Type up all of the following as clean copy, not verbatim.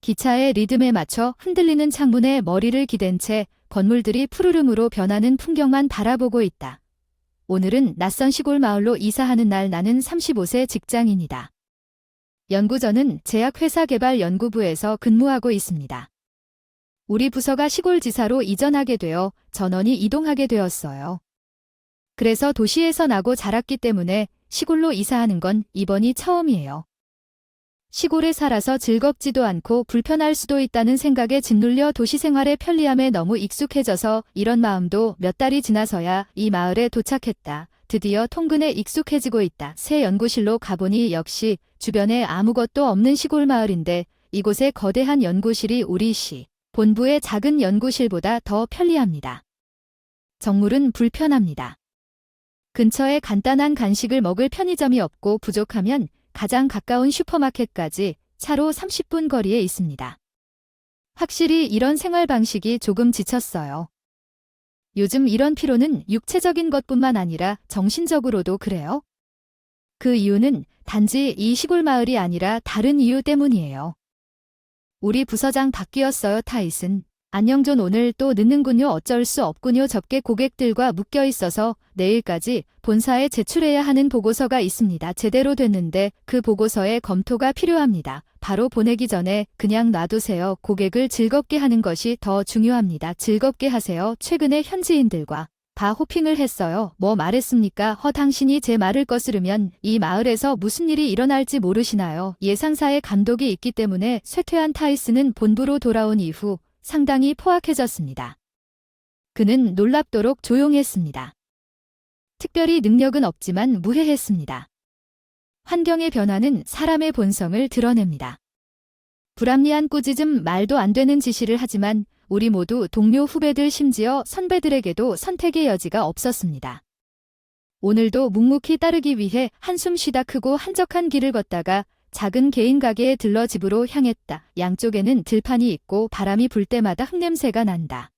기차의 리듬에 맞춰 흔들리는 창문에 머리를 기댄 채 건물들이 푸르름으로 변하는 풍경만 바라보고 있다. 오늘은 낯선 시골 마을로 이사하는 날. 나는 35세 직장인이다. 연구저는 제약회사 개발연구부에서 근무하고 있습니다. 우리 부서가 시골지사로 이전하게 되어 전원이 이동하게 되었어요. 그래서 도시에서 나고 자랐기 때문에 시골로 이사하는 건 이번이 처음이에요. 시골에 살아서 즐겁지도 않고 불편할 수도 있다는 생각에 짓눌려 도시 생활의 편리함에 너무 익숙해져서 이런 마음도 몇 달이 지나서야 이 마을에 도착했다. 드디어 통근에 익숙해지고 있다. 새 연구실로 가보니 역시 주변에 아무것도 없는 시골 마을인데 이곳의 거대한 연구실이 우리 시 본부의 작은 연구실보다 더 편리합니다. 정물은 불편합니다. 근처에 간단한 간식을 먹을 편의점이 없고 부족하면 가장 가까운 슈퍼마켓까지 차로 30분 거리에 있습니다. 확실히 이런 생활 방식이 조금 지쳤어요. 요즘 이런 피로는 육체적인 것뿐만 아니라 정신적으로도 그래요. 그 이유는 단지 이 시골 마을이 아니라 다른 이유 때문이에요. 우리 부서장 바뀌었어요. 타이슨. 안녕 존. 오늘 또 늦는군요. 어쩔 수 없군요. 접게 고객들과 묶여 있어서 내일까지 본사에 제출해야 하는 보고서가 있습니다. 제대로 됐는데 그 보고서의 검토가 필요합니다. 바로 보내기 전에 그냥 놔두세요. 고객을 즐겁게 하는 것이 더 중요합니다. 즐겁게 하세요. 최근에 현지인들과 다 호핑을 했어요. 뭐 말했습니까? 당신이 제 말을 거스르면 이 마을에서 무슨 일이 일어날지 모르시나요? 예상사의 감독이 있기 때문에 쇠퇴한 타이슨은 본부로 돌아온 이후 상당히 포악해졌습니다. 그는 놀랍도록 조용했습니다. 특별히 능력은 없지만 무해했습니다. 환경의 변화는 사람의 본성을 드러냅니다. 불합리한 꾸짖음, 말도 안 되는 지시를 하지만 우리 모두 동료 후배들 심지어 선배들에게도 선택의 여지가 없었습니다. 오늘도 묵묵히 따르기 위해 한숨 쉬다 크고 한적한 길을 걷다가 작은 개인 가게에 들러 집으로 향했다. 양쪽에는 들판이 있고 바람이 불 때마다 흙냄새가 난다.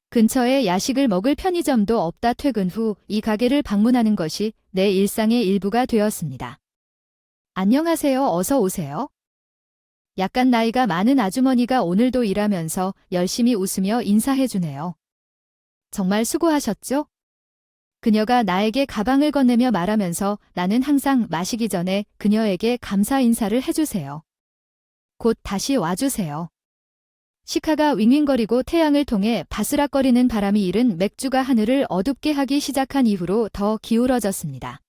근처에 야식을 먹을 편의점도 없다. 퇴근 후 이 가게를 방문하는 것이 내 일상의 일부가 되었습니다. 안녕하세요. 어서 오세요. 약간 나이가 많은 아주머니가 오늘도 일하면서 열심히 웃으며 인사해주네요. 정말 수고하셨죠? 그녀가 나에게 가방을 건네며 말하면서 나는 항상 마시기 전에 그녀에게 감사 인사를 해주세요. 곧 다시 와주세요. 시카가 윙윙거리고 태양을 통해 바스락거리는 바람이 일은 맥주가 하늘을 어둡게 하기 시작한 이후로 더 기울어졌습니다.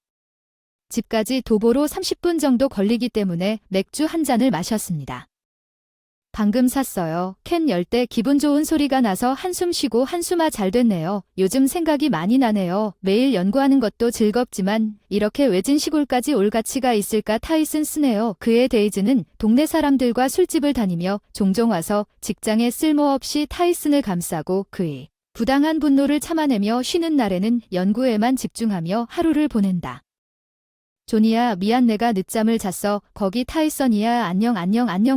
집까지 도보로 30분 정도 걸리기 때문에 맥주 한 잔을 마셨습니다. 방금 샀어요. 캔 열 때 기분 좋은 소리가 나서 한숨 쉬고 한숨아 잘 됐네요. 요즘 생각이 많이 나네요. 매일 연구하는 것도 즐겁지만 이렇게 외진 시골까지 올 가치가 있을까? 타이슨 쓰네요. 그의 데이즈는 동네 사람들과 술집을 다니며 종종 와서 직장에 쓸모없이 타이슨을 감싸고 그의 부당한 분노를 참아내며 쉬는 날에는 연구에만 집중하며 하루를 보낸다. 존이야, 미안 내가 늦잠을 잤어. 거기 타이슨이야. 안녕.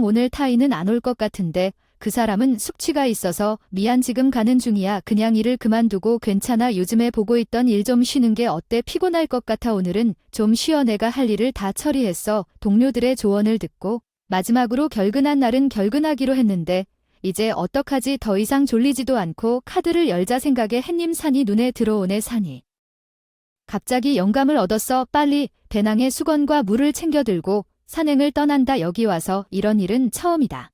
오늘 타이는 안 올 것 같은데 그 사람은 숙취가 있어서 미안 지금 가는 중이야. 그냥 일을 그만두고 괜찮아. 요즘에 보고 있던 일 좀 쉬는 게 어때? 피곤할 것 같아. 오늘은 좀 쉬어. 내가 할 일을 다 처리했어. 동료들의 조언을 듣고 마지막으로 결근한 날은 결근하기로 했는데 이제 어떡하지? 더 이상 졸리지도 않고 카드를 열자 생각에 햇님 산이 눈에 들어오네. 산이 갑자기 영감을 얻었어. 빨리 배낭에 수건과 물을 챙겨 들고 산행을 떠난다. 여기 와서 이런 일은 처음이다.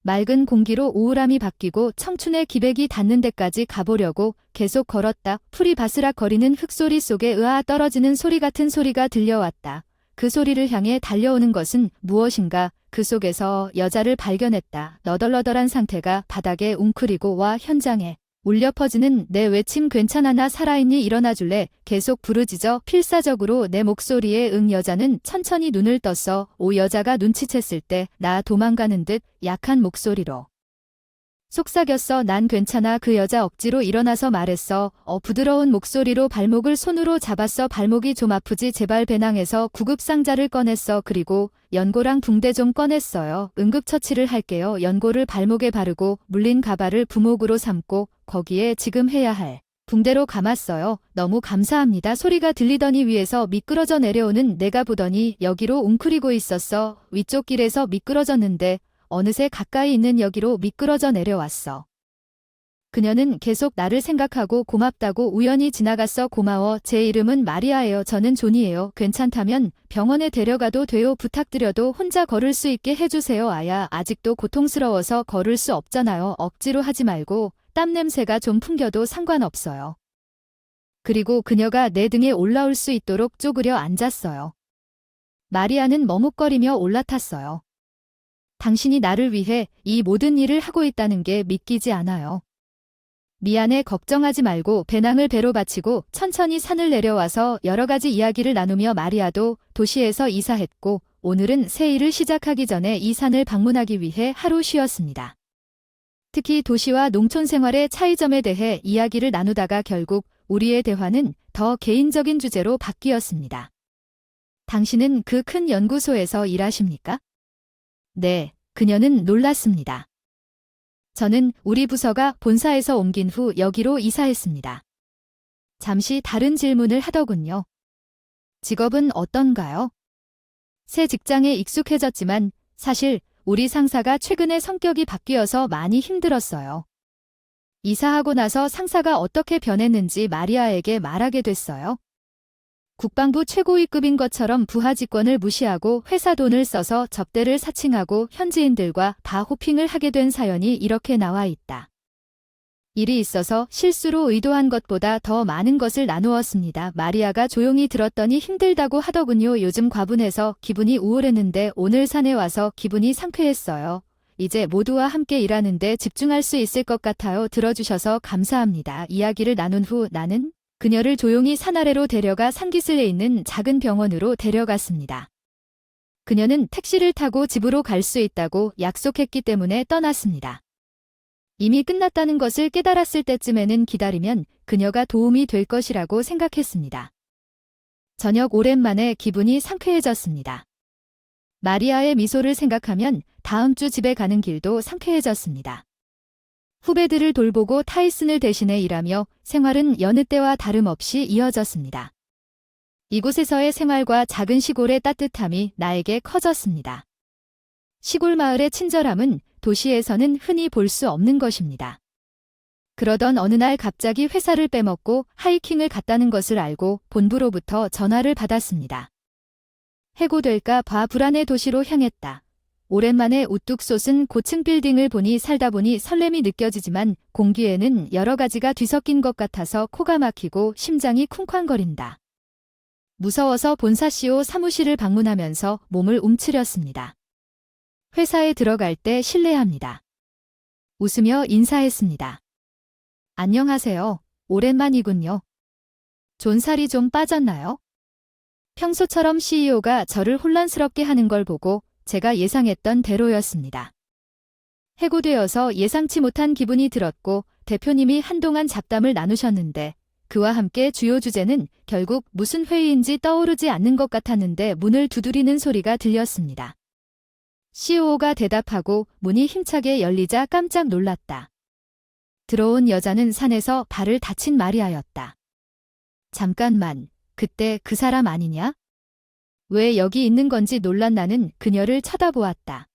맑은 공기로 우울함이 바뀌고 청춘의 기백이 닿는 데까지 가보려고 계속 걸었다. 풀이 바스락 거리는 흙소리 속에 으아 떨어지는 소리 같은 소리가 들려왔다. 그 소리를 향해 달려오는 것은 무엇인가? 그 속에서 여자를 발견했다. 너덜너덜한 상태가 바닥에 웅크리고 와 현장에 울려 퍼지는 내 외침. 괜찮아 나 살아있니? 일어나줄래? 계속 부르짖어 필사적으로 내 목소리에 응. 여자는 천천히 눈을 떴어. 여자가 눈치챘을 때 나 도망가는 듯 약한 목소리로 속삭였어. 난 괜찮아. 그 여자 억지로 일어나서 말했어. 부드러운 목소리로 발목을 손으로 잡았어. 발목이 좀 아프지? 제발. 배낭에서 구급상자를 꺼냈어. 그리고 연고랑 붕대 좀 꺼냈어요. 응급처치를 할게요. 연고를 발목에 바르고 물린 가발을 부목으로 삼고 거기에 지금 해야 할 붕대로 감았어요. 너무 감사합니다. 소리가 들리더니 위에서 미끄러져 내려오는 내가 보더니 여기로 웅크리고 있었어. 위쪽 길에서 미끄러졌는데 어느새 가까이 있는 여기로 미끄러져 내려왔어. 그녀는 계속 나를 생각하고 고맙다고 우연히 지나갔어. 고마워. 제 이름은 마리아예요. 저는 존이에요. 괜찮다면 병원에 데려가도 돼요. 부탁드려도 혼자 걸을 수 있게 해주세요. 아야, 아직도 고통스러워서 걸을 수 없잖아요. 억지로 하지 말고 땀 냄새가 좀 풍겨도 상관없어요. 그리고 그녀가 내 등에 올라올 수 있도록 쪼그려 앉았어요. 마리아는 머뭇거리며 올라탔어요. 당신이 나를 위해 이 모든 일을 하고 있다는 게 믿기지 않아요. 미안해. 걱정하지 말고 배낭을 배로 받치고 천천히 산을 내려와서 여러 가지 이야기를 나누며 마리아도 도시에서 이사했고 오늘은 새 일을 시작하기 전에 이 산을 방문하기 위해 하루 쉬었습니다. 특히 도시와 농촌 생활의 차이점에 대해 이야기를 나누다가 결국 우리의 대화는 더 개인적인 주제로 바뀌었습니다. 당신은 그 큰 연구소에서 일하십니까? 네, 그녀는 놀랐습니다. 저는 우리 부서가 본사에서 옮긴 후 여기로 이사했습니다. 잠시 다른 질문을 하더군요. 직업은 어떤가요? 새 직장에 익숙해졌지만 사실 우리 상사가 최근에 성격이 바뀌어서 많이 힘들었어요. 이사하고 나서 상사가 어떻게 변했는지 마리아에게 말하게 됐어요. 국방부 최고위급인 것처럼 부하 직권을 무시하고 회사 돈을 써서 접대를 사칭하고 현지인들과 다 호핑을 하게 된 사연이 이렇게 나와 있다. 일이 있어서 실수로 의도한 것보다 더 많은 것을 나누었습니다. 마리아가 조용히 들었더니 힘들다고 하더군요. 요즘 과분해서 기분이 우울했는데 오늘 산에 와서 기분이 상쾌했어요. 이제 모두와 함께 일하는데 집중할 수 있을 것 같아요. 들어주셔서 감사합니다. 이야기를 나눈 후 나는 그녀를 조용히 산 아래로 데려가 산기슭에 있는 작은 병원으로 데려갔습니다. 그녀는 택시를 타고 집으로 갈 수 있다고 약속했기 때문에 떠났습니다. 이미 끝났다는 것을 깨달았을 때쯤에는 기다리면 그녀가 도움이 될 것이라고 생각했습니다. 저녁 오랜만에 기분이 상쾌해졌습니다. 마리아의 미소를 생각하면 다음 주 집에 가는 길도 상쾌해졌습니다. 후배들을 돌보고 타이슨을 대신해 일하며 생활은 여느 때와 다름없이 이어졌습니다. 이곳에서의 생활과 작은 시골의 따뜻함이 나에게 커졌습니다. 시골 마을의 친절함은 도시에서는 흔히 볼 수 없는 것입니다. 그러던 어느 날 갑자기 회사를 빼먹고 하이킹을 갔다는 것을 알고 본부로부터 전화를 받았습니다. 해고될까 봐 불안해 도시로 향했다. 오랜만에 우뚝 솟은 고층 빌딩을 보니 살다 보니 설렘이 느껴지지만 공기에는 여러 가지가 뒤섞인 것 같아서 코가 막히고 심장이 쿵쾅거린다. 무서워서 본사 CEO 사무실을 방문하면서 몸을 움츠렸습니다. 회사에 들어갈 때 실례합니다. 웃으며 인사했습니다. 안녕하세요. 오랜만이군요. 존 살이 좀 빠졌나요? 평소처럼 CEO가 저를 혼란스럽게 하는 걸 보고 제가 예상했던 대로였습니다. 해고되어서 예상치 못한 기분이 들었고 대표님이 한동안 잡담을 나누셨는데 그와 함께 주요 주제는 결국 무슨 회의인지 떠오르지 않는 것 같았는데 문을 두드리는 소리가 들렸습니다. CEO가 대답하고 문이 힘차게 열리자 깜짝 놀랐다. 들어온 여자는 산에서 발을 다친 마리아였다. 잠깐만, 그때 그 사람 아니냐? 왜 여기 있는 건지 놀란 나는 그녀를 쳐다보았다.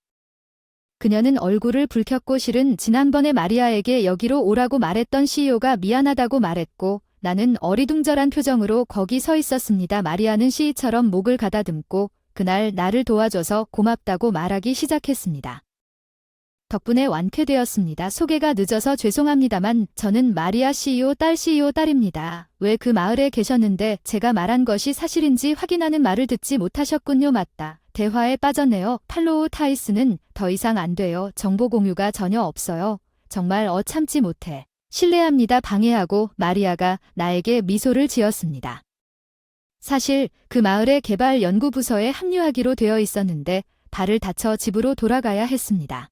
그녀는 얼굴을 붉혔고 실은 지난번에 마리아에게 여기로 오라고 말했던 CEO가 미안하다고 말했고 나는 어리둥절한 표정으로 거기 서 있었습니다. 마리아는 시처럼 목을 가다듬고 그날 나를 도와줘서 고맙다고 말하기 시작했습니다. 덕분에 완쾌되었습니다. 소개가 늦어서 죄송합니다만 저는 마리아 CEO 딸 CEO 딸입니다. 왜 그 마을에 계셨는데 제가 말한 것이 사실인지 확인하는 말을 듣지 못하셨군요. 맞다. 대화에 빠졌네요. 팔로우 타이스는 더 이상 안 돼요. 정보 공유가 전혀 없어요. 정말 참지 못해. 실례합니다. 방해하고 마리아가 나에게 미소를 지었습니다. 사실 그 마을의 개발 연구부서에 합류하기로 되어 있었는데 발을 다쳐 집으로 돌아가야 했습니다.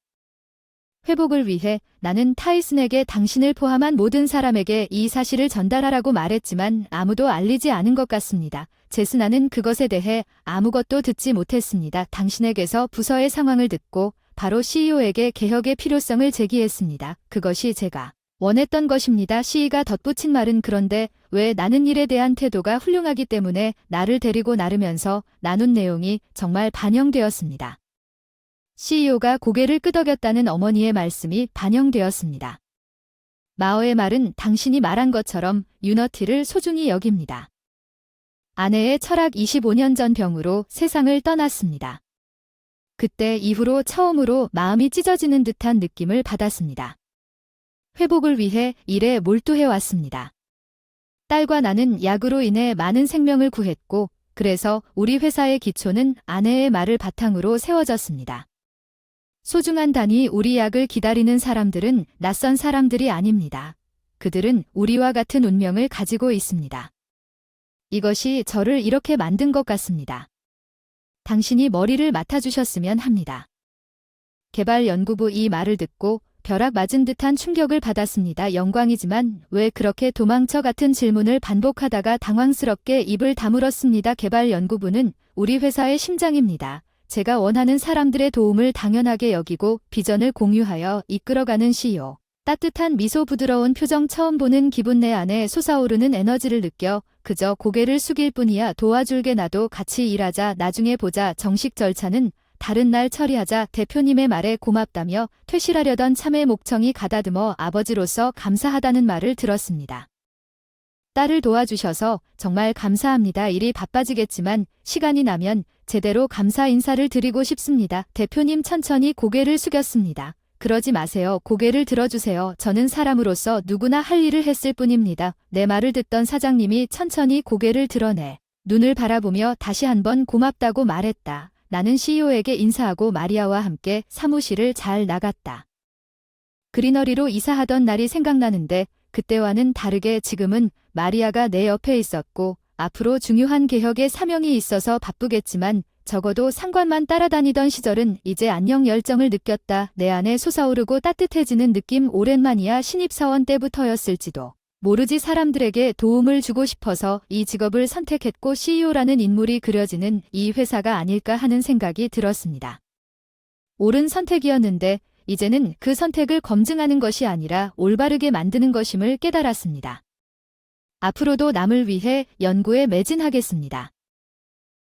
회복을 위해 나는 타이슨에게 당신을 포함한 모든 사람에게 이 사실을 전달하라고 말했지만 아무도 알리지 않은 것 같습니다. 제스나는 그것에 대해 아무것도 듣지 못했습니다. 당신에게서 부서의 상황을 듣고 바로 CEO에게 개혁의 필요성을 제기했습니다. 그것이 제가 원했던 것입니다. CE가 덧붙인 말은 그런데 왜 나는 일에 대한 태도가 훌륭하기 때문에 나를 데리고 나르면서 나눈 내용이 정말 반영되었습니다. CEO가 고개를 끄덕였다는 어머니의 말씀이 반영되었습니다. 마어의 말은 당신이 말한 것처럼 유너티를 소중히 여깁니다. 아내의 철학 25년 전 병으로 세상을 떠났습니다. 그때 이후로 처음으로 마음이 찢어지는 듯한 느낌을 받았습니다. 회복을 위해 일에 몰두해왔습니다. 딸과 나는 약으로 인해 많은 생명을 구했고, 그래서 우리 회사의 기초는 아내의 말을 바탕으로 세워졌습니다. 소중한 단위 우리 약을 기다리는 사람들은 낯선 사람들이 아닙니다. 그들은 우리와 같은 운명을 가지고 있습니다. 이것이 저를 이렇게 만든 것 같습니다. 당신이 머리를 맡아주셨으면 합니다. 개발연구부 이 말을 듣고 벼락 맞은 듯한 충격을 받았습니다. 영광이지만 왜 그렇게 도망쳐 같은 질문을 반복하다가 당황스럽게 입을 다물었습니다. 개발연구부는 우리 회사의 심장입니다. 제가 원하는 사람들의 도움을 당연하게 여기고 비전을 공유하여 이끌어가는 CEO. 따뜻한 미소 부드러운 표정 처음 보는 기분 내 안에 솟아오르는 에너지를 느껴 그저 고개를 숙일 뿐이야. 도와줄게 나도 같이 일하자 나중에 보자. 정식 절차는 다른 날 처리하자. 대표님의 말에 고맙다며 퇴실하려던 참의 목청이 가다듬어 아버지로서 감사하다는 말을 들었습니다. 딸을 도와주셔서 정말 감사합니다. 일이 바빠지겠지만 시간이 나면 제대로 감사 인사를 드리고 싶습니다. 대표님 천천히 고개를 숙였습니다. 그러지 마세요. 고개를 들어주세요. 저는 사람으로서 누구나 할 일을 했을 뿐입니다. 내 말을 듣던 사장님이 천천히 고개를 드러내 눈을 바라보며 다시 한번 고맙다고 말했다. 나는 CEO에게 인사하고 마리아와 함께 사무실을 잘 나갔다. 그리너리로 이사하던 날이 생각나는데 그때와는 다르게 지금은 마리아가 내 옆에 있었고 앞으로 중요한 개혁의 사명이 있어서 바쁘겠지만 적어도 상관만 따라다니던 시절은 이제 안녕 열정을 느꼈다. 내 안에 솟아오르고 따뜻해지는 느낌 오랜만이야. 신입사원 때부터였을지도 모르지 사람들에게 도움을 주고 싶어서 이 직업을 선택했고 CEO라는 인물이 그려지는 이 회사가 아닐까 하는 생각이 들었습니다. 옳은 선택이었는데 이제는 그 선택을 검증하는 것이 아니라 올바르게 만드는 것임을 깨달았습니다. 앞으로도 남을 위해 연구에 매진하겠습니다.